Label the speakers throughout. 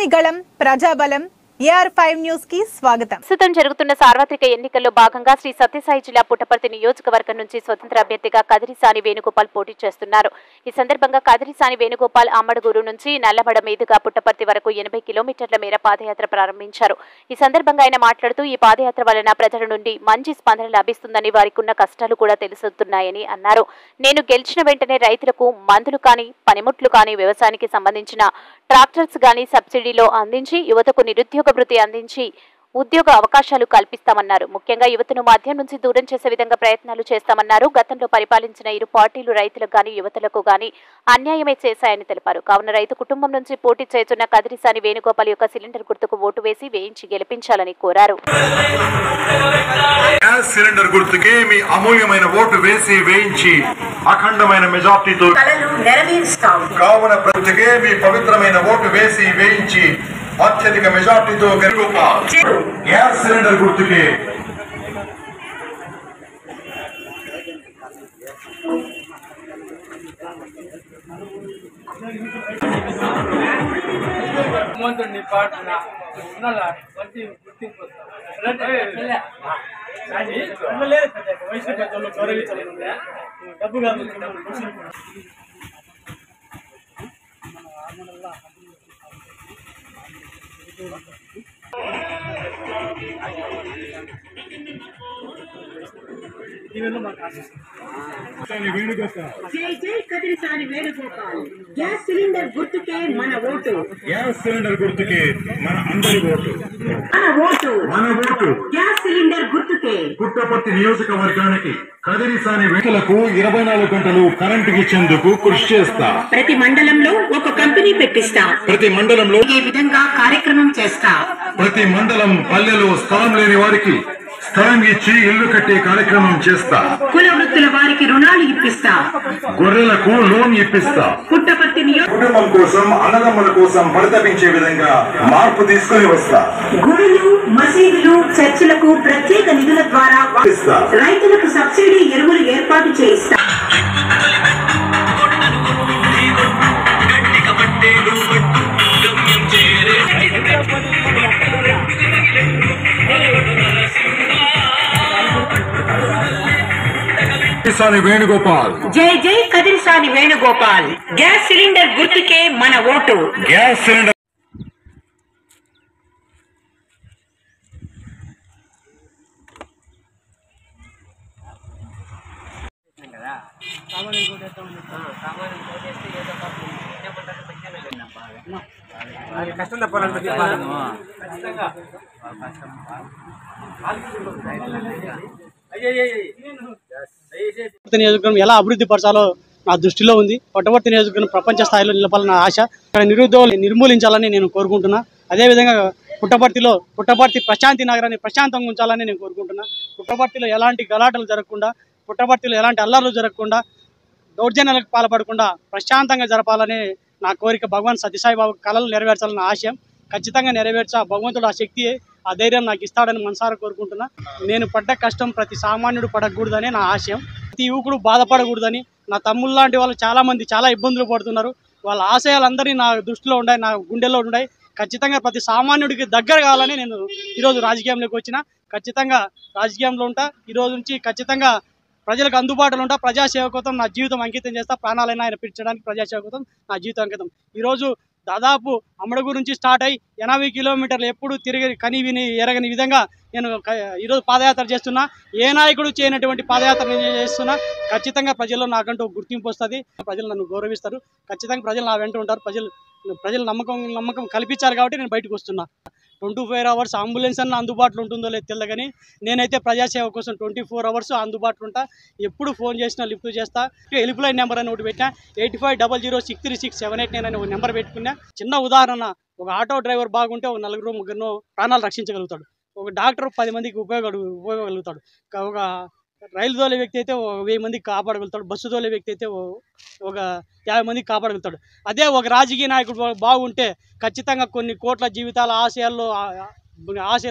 Speaker 1: ప్రజాని గళం ప్రజాబలం AR5 news కి స్వాగతం.
Speaker 2: ప్రస్తుతం జరుగుతున్న సార్వత్రిక ఎన్నికల్లో భాగంగా శ్రీ సత్యసాయి జిల్లా పుట్టపర్తి నియోజకవర్గం నుంచి స్వతంత్ర అభ్యర్థిగా కదిరిసాని వేణుగోపాల్ పోటీ చేస్తున్నారు. ఈ సందర్భంగా కదిరిసాని వేణుగోపాల్ అమ్మడగూరు నుంచి నల్లమడ మీదుగా పుట్టపర్తి వరకు 80 కిలోమీటర్ల మేర పాదయాత్ర ప్రారంభించారు. ఈ సందర్భంగా ఆయన మాట్లాడుతూ ఈ పాదయాత్ర వలన ప్రజల నుండి మంచి స్పందన లభిస్తుందని, వారికి ఉన్న కష్టాలు కూడా తెలుస్తున్నాయని అన్నారు. నేను గెలిచిన వెంటనే రైతులకు మందులు కానీ, పనిముట్లు కానీ, వ్యవసాయానికి సంబంధించిన ట్రాక్టర్స్ గానీ సబ్సిడీలో అందించి యువతకు నిరుద్యోగ వృత్తి అందించి ఉద్యోగ అవకాశాలు కల్పిస్తామన్నారు. ముఖ్యంగా యువతను మాధ్యం నుంచి దూరం చేసే విధంగా ప్రయత్నాలు చేస్తామన్నారు. గతంలో పరిపాలించిన ఇరు పార్టీలు రైతులకు గానీ యువతలకు గానీ అన్యాయమే చేశాయని తెలిపారు. కావున రైతు కుటుంబం నుంచి పోటీ చేస్తున్న కదిరిసాని వేణుగోపాల్ యొక్క సిలిండర్ గుర్తుకు ఓటు వేసి వేయించి గెలిపించాలని కోరారు.
Speaker 3: గ్యాస్ సిలిండర్ గుర్తుకే మీ అమూల్యమైన ఓటు వేసి వేయించి అఖండమైన మెజార్టీతో కావున ప్రతికే మీ పవిత్రమైన ఓటు వేసి వేయించి అత్యధిక మెజార్టీతో వేణుగోపాల్ గ్యాస్ సిలిండర్ గుర్తుకే
Speaker 4: డబ్బు కాదు
Speaker 5: జై జై కదిరిసాని వేణుగోపాల్ గ్యాస్ సిలిండర్ గుర్తుకే మన ఓటు.
Speaker 3: గ్యాస్ సిలిండర్ గుర్తుకే మన అందరి ఓటు.
Speaker 5: మన ఓటు గ్యాస్ సిలిండర్ గుర్తుకే.
Speaker 3: పుట్టపర్తి నియోజకవర్గానికి కదిరిసాని వేణులకు 24 గంటలు కరెంటు ఇచ్చేందుకు కృషి చేస్తా.
Speaker 5: ప్రతి మండలంలో ఒక కంపెనీ పెట్టిస్తా.
Speaker 3: ప్రతి మండలంలో
Speaker 5: ఈ విధంగా కార్యక్రమం చేస్తా.
Speaker 3: ప్రతి మండలం పల్లెలో స్థలం లేని వారికి స్థలం ఇచ్చి ఇల్లు కట్టే కార్యక్రమం చేస్తా.
Speaker 5: కుల వృత్తుల వారికి రుణాలు ఇప్పిస్తా.
Speaker 3: గొర్రెలకు లోన్ ఇప్పిస్తా.
Speaker 5: పుట్టపర్తి
Speaker 3: కుటుంబం కోసం, అన్నదమ్ముల కోసం పరితపించే విధంగా మార్పు తీసుకుని వస్తా.
Speaker 5: గుడులు, మసీదులు, చర్చిలకు ప్రత్యేక నిధుల ద్వారా రైతులకు సబ్సిడీ ఎరువులు ఏర్పాటు చేయిస్తా.
Speaker 3: వేణుగోపాల్
Speaker 5: జై జై కదిరిసాని వేణుగోపాల్ గ్యాస్ సిలిండర్ గుర్తుకే మన ఓటు.
Speaker 3: గ్యాస్ సిలిండర్
Speaker 4: కష్టం తప్పాలంటే నియోజకవర్గం ఎలా అభివృద్ధి పరచాలో నా దృష్టిలో ఉంది. పుట్టపర్తి నియోజకవర్గం ప్రపంచ స్థాయిలో నిలపాలని నా ఆశ. ఇక్కడ నిరుద్యోగులు నిర్మూలించాలని నేను కోరుకుంటున్నా. అదేవిధంగా పుట్టపర్తి ప్రశాంతి నగరాన్ని ప్రశాంతంగా ఉంచాలని నేను కోరుకుంటున్నా. పుట్టపర్తిలో ఎలాంటి గలాటలు జరగకుండా, పుట్టపర్తిలో ఎలాంటి అల్లర్లు జరగకుండా, దౌర్జన్యాలకు పాల్పడకుండా ప్రశాంతంగా జరపాలని నా కోరిక. భగవాన్ సత్యసాయి బాబు కళలు నెరవేర్చాలని ఆశయం. ఖచ్చితంగా నెరవేర్చా. భగవంతుడు ఆ శక్తి, ఆ ధైర్యం నాకు ఇస్తాడని మనసారా కోరుకుంటున్నా. నేను పడ్డ కష్టం ప్రతి సామాన్యుడు పడకూడదని నా ఆశయం. ప్రతి యువకుడు బాధపడకూడదని. నా తమ్ముళ్ళు లాంటి వాళ్ళు చాలామంది చాలా ఇబ్బందులు పడుతున్నారు. వాళ్ళ ఆశయాలందరినీ నా దృష్టిలో ఉన్నాయి, నా గుండెల్లో ఉన్నాయి. ఖచ్చితంగా ప్రతి సామాన్యుడికి దగ్గర కావాలని నేను ఈరోజు రాజకీయంలోకి వచ్చిన. ఖచ్చితంగా రాజకీయంలో ఉంటా. ఈరోజు నుంచి ఖచ్చితంగా ప్రజలకు అందుబాటులో ఉంటా. ప్రజాసేవ కోసం నా జీవితం అంకితం చేస్తా. ప్రాణాలైనా ఆయన పిలిచడానికి ప్రజాసేవ కోసం నా జీవితం అంకితం. ఈరోజు దాదాపు అమ్మడగూరు నుంచి స్టార్ట్ అయ్యి 80 కిలోమీటర్లు ఎప్పుడు తిరిగి కని విని ఎరగని విధంగా నేను ఈరోజు పాదయాత్ర చేస్తున్నా. ఏ నాయకుడు చేయనటువంటి పాదయాత్ర నేను చేస్తున్నా. ఖచ్చితంగా ప్రజల్లో నాకంటూ గుర్తింపు వస్తుంది. ప్రజలు నన్ను గౌరవిస్తారు. ఖచ్చితంగా ప్రజలు నా వెంట ఉంటారు. ప్రజలు నమ్మకం కల్పించారు కాబట్టి నేను బయటకు వస్తున్నా. 24 అవర్స్ అంబులెన్స్ అన్న అందుబాటులో ఉంటుందో లేదు తెలియదు, కానీ నేనైతే ప్రజాసేవ కోసం 24 అవర్స్ అందుబాటులో ఉంటా. ఎప్పుడు ఫోన్ చేసినా లిఫ్ట్ చేస్తా. హెల్ప్ లైన్ నెంబర్ అని ఒకటి పెట్టా. 8500636789 అని ఒక నెంబర్ పెట్టుకున్నా. చిన్న ఉదాహరణ, ఒక ఆటో డ్రైవర్ బాగుంటే ఒక 4-3 ప్రాణాలు రక్షించగలుగుతాడు. ఒక డాక్టర్ 10 మందికి ఉపయోగగలుగుతాడు. ఒక రైలు తోలే వ్యక్తి అయితే 1000 మందికి కాపాడగలుగుతాడు. బస్సు తోలే వ్యక్తి అయితే ఒక 50 మందికి కాపాడగలుగుతాడు. అదే ఒక రాజకీయ నాయకుడు బాగుంటే ఖచ్చితంగా కొన్ని కోట్ల జీవితాల ఆశయాలు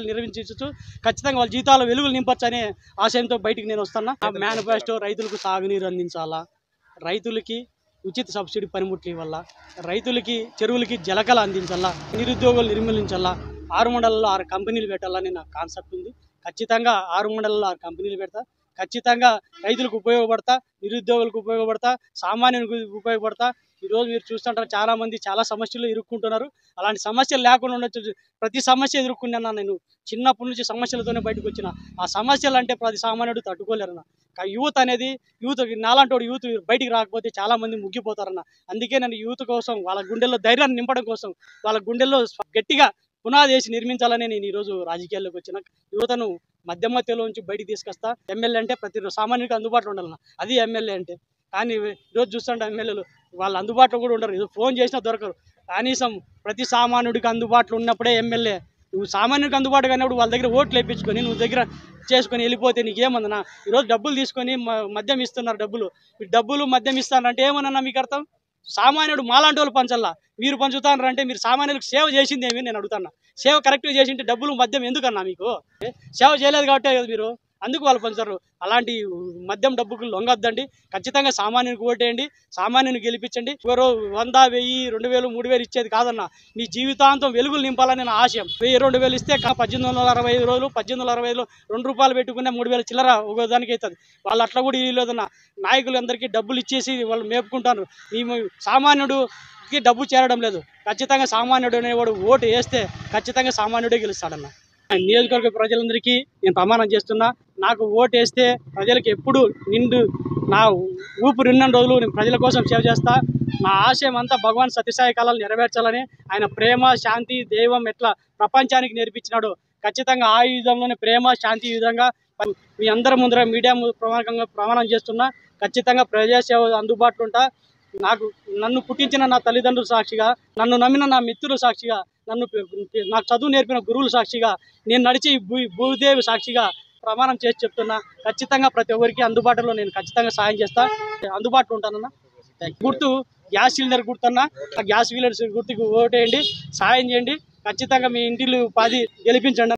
Speaker 4: నిర్వహించవచ్చు. ఖచ్చితంగా వాళ్ళ జీవితాల్లో వెలుగులు నింపచ్చు అనే ఆశయంతో బయటికి నేను వస్తున్నా. మేనిఫెస్టో రైతులకు సాగునీరు అందించాలా, రైతులకి ఉచిత సబ్సిడీ పనిముట్లు వల్ల రైతులకి చెరువులకి జలకలు అందించాలా, నిరుద్యోగులు నిర్మూలించాలా, 6 మండలాల్లో 6 కంపెనీలు పెట్టాలని నా కాన్సెప్ట్ ఉంది. ఖచ్చితంగా 6 మండలాల్లో 6 కంపెనీలు పెడతా. ఖచ్చితంగా రైతులకు ఉపయోగపడతా, నిరుద్యోగులకు ఉపయోగపడతా, సామాన్యునికి ఉపయోగపడతా. ఈరోజు మీరు చూస్తుంటారు చాలా మంది చాలా సమస్యలు ఇరుక్కుంటున్నారు. అలాంటి సమస్యలు లేకుండా ఉండొచ్చు. ప్రతి సమస్య ఎదుర్కొన్నా నేను చిన్నప్పటి నుంచి సమస్యలతోనే బయటకు వచ్చిన. ఆ సమస్యలు అంటే ప్రతి సామాన్యుడు తట్టుకోలేరన్న. యూత్ అనేది నాలాంటి యూత్ బయటికి రాకపోతే చాలా మంది ముగ్గిపోతారన్న. అందుకే నేను యూత్ కోసం, వాళ్ళ గుండెల్లో ధైర్యాన్ని నింపడం కోసం, వాళ్ళ గుండెల్లో గట్టిగా పునాది వేసి నిర్మించాలని నేను ఈరోజు రాజకీయాల్లోకి వచ్చిన. యువతను మధ్యలో నుంచి బయటికి తీసుకొస్తా. ఎమ్మెల్యే అంటే ప్రతి సామాన్యుడికి అందుబాటులో ఉండాలన్న, అది ఎమ్మెల్యే అంటే. కానీ ఈరోజు చూస్తుంటే ఎమ్మెల్యేలు వాళ్ళు అందుబాటులో కూడా ఉండరు. ఇది ఫోన్ చేసినా దొరకరు. కనీసం ప్రతి సామాన్యుడికి అందుబాటులో ఉన్నప్పుడే ఎమ్మెల్యే. నువ్వు సామాన్యుడికి అందుబాటుగా అయినప్పుడు వాళ్ళ దగ్గర ఓట్లు వేయించుకొని నువ్వు దగ్గర చేసుకొని వెళ్ళిపోతే నీకేమన్నా? ఈరోజు డబ్బులు తీసుకొని మద్యం ఇస్తున్నారు. డబ్బులు మద్యం ఇస్తానంటే ఏమన్నా మీకు అర్థం? సామాన్యుడు మాలాంటి వాళ్ళు పంచాలా, మీరు పంచుతారంటే మీరు సామాన్యులకు సేవ చేసింది ఏమి నేను అడుగుతున్నా. సేవ కరెక్ట్గా చేసింటే డబ్బులు మద్యం ఎందుకన్నా? మీకు సేవ చేయలేదు కాబట్టి కదా మీరు, అందుకు వాళ్ళు పంచారు. అలాంటి మద్యం డబ్బుకు లొంగొద్దండి. ఖచ్చితంగా సామాన్యునికి ఓటేయండి, సామాన్యుని గెలిపించండి. ఎవరో 100, 1000, 2000, 3000 ఇచ్చేది కాదన్న. నీ జీవితాంతం వెలుగులు నింపాలని నా ఆశయం. 1000, 2000 ఇస్తే 1865 రోజులు, 1865లో ₹2 పెట్టుకునే 3000 చిల్లర ఒక దానికి అవుతుంది. వాళ్ళు అట్లా కూడా లేదన్న. నాయకులందరికీ డబ్బులు ఇచ్చేసి వాళ్ళు మేపుకుంటారు. ఈ సామాన్యుడికి డబ్బు చేరడం లేదు. ఖచ్చితంగా సామాన్యుడు అనేవాడు ఓటు వేస్తే ఖచ్చితంగా సామాన్యుడే గెలుస్తాడన్న. నియోజకవర్గ ప్రజలందరికీ నేను ప్రమాణం చేస్తున్నా, నాకు ఓటు వేస్తే ప్రజలకు ఎప్పుడు నా ఊపిరి ఉన్న రోజులు నేను ప్రజల కోసం సేవ చేస్తా. నా ఆశయం అంతా భగవాన్ సత్యసాయి కళలు నెరవేర్చాలని, ఆయన ప్రేమ, శాంతి, దైవం ఎట్లా ప్రపంచానికి నేర్పించినాడు. ఖచ్చితంగా ఆ విధంగానే ప్రేమ, శాంతి విధంగా మీ అందరి ముందర మీడియా ప్రమాణం చేస్తున్నా. ఖచ్చితంగా ప్రజాసేవ అందుబాటులో ఉంటా. నన్ను పుట్టించిన నా తల్లిదండ్రుల సాక్షిగా, నన్ను నమ్మిన నా మిత్రుల సాక్షిగా, నాకు చదువు నేర్పిన గురువుల సాక్షిగా, నేను నడిచి భూదేవి సాక్షిగా ప్రమాణం చేసి చెప్తున్నా. ఖచ్చితంగా ప్రతి ఒక్కరికి అందుబాటులో నేను ఖచ్చితంగా సాయం చేస్తా, అందుబాటులో ఉంటానన్నా. గుర్తు గ్యాస్ సిలిండర్ గుర్తున్నా, ఆ గ్యాస్ సిలిండర్ గుర్తుకు ఓటేయండి, సాయం చేయండి. ఖచ్చితంగా మీ ఇంటిలో 10 గెలిపించండి.